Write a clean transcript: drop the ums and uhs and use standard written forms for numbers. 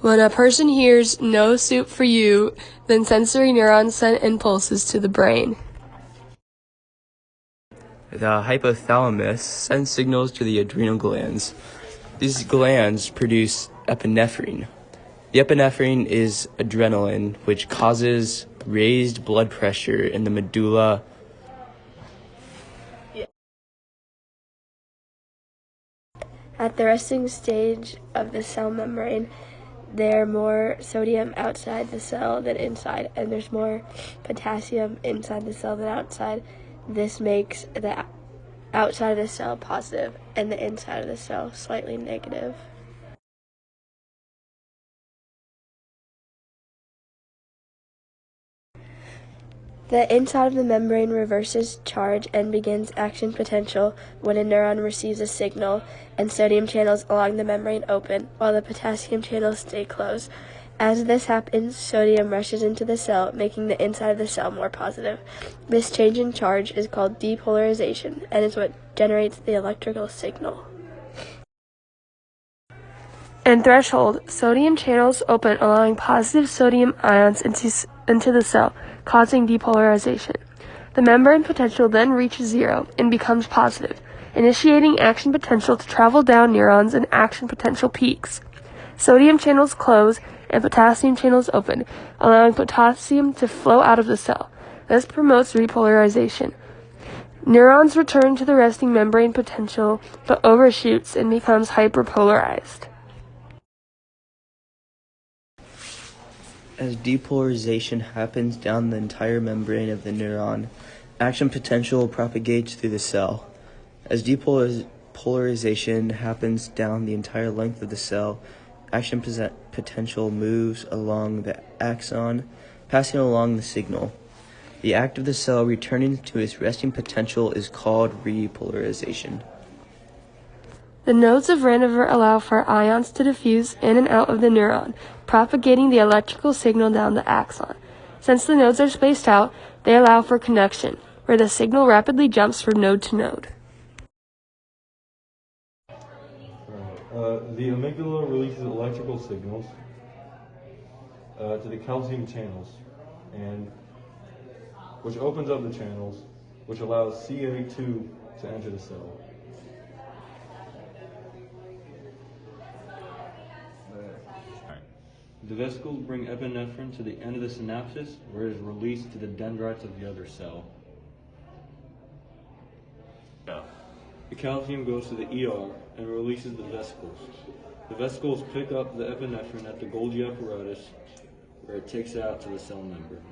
When a person hears "no soup for you," then sensory neurons send impulses to the brain. The hypothalamus sends signals to the adrenal glands. These glands produce epinephrine. The epinephrine is adrenaline, which causes raised blood pressure in the medulla. At the resting stage of the cell membrane, there's more sodium outside the cell than inside, and there's more potassium inside the cell than outside. This makes the outside of the cell positive and the inside of the cell slightly negative. The inside of the membrane reverses charge and begins action potential when a neuron receives a signal, and sodium channels along the membrane open while the potassium channels stay closed. As this happens, sodium rushes into the cell, making the inside of the cell more positive. This change in charge is called depolarization and is what generates the electrical signal. In threshold, sodium channels open, allowing positive sodium ions into the cell, causing depolarization. The membrane potential then reaches zero and becomes positive, initiating action potential to travel down neurons and action potential peaks. Sodium channels close and potassium channels open, allowing potassium to flow out of the cell. This promotes repolarization. Neurons return to the resting membrane potential, but overshoots and becomes hyperpolarized. As depolarization happens down the entire membrane of the neuron, action potential propagates through the cell. As depolarization happens down the entire length of the cell, action potential moves along the axon, passing along the signal. The act of the cell returning to its resting potential is called repolarization. The nodes of Randevert allow for ions to diffuse in and out of the neuron, propagating the electrical signal down the axon. Since the nodes are spaced out, they allow for connection, where the signal rapidly jumps from node to node. The amygdala releases electrical signals to the calcium channels, which opens up the channels, which allows Ca2 to enter the cell. The vesicles bring epinephrine to the end of the synapses, where it is released to the dendrites of the other cell. The calcium goes to the ER and releases the vesicles. The vesicles pick up the epinephrine at the Golgi apparatus, where it takes it out to the cell membrane.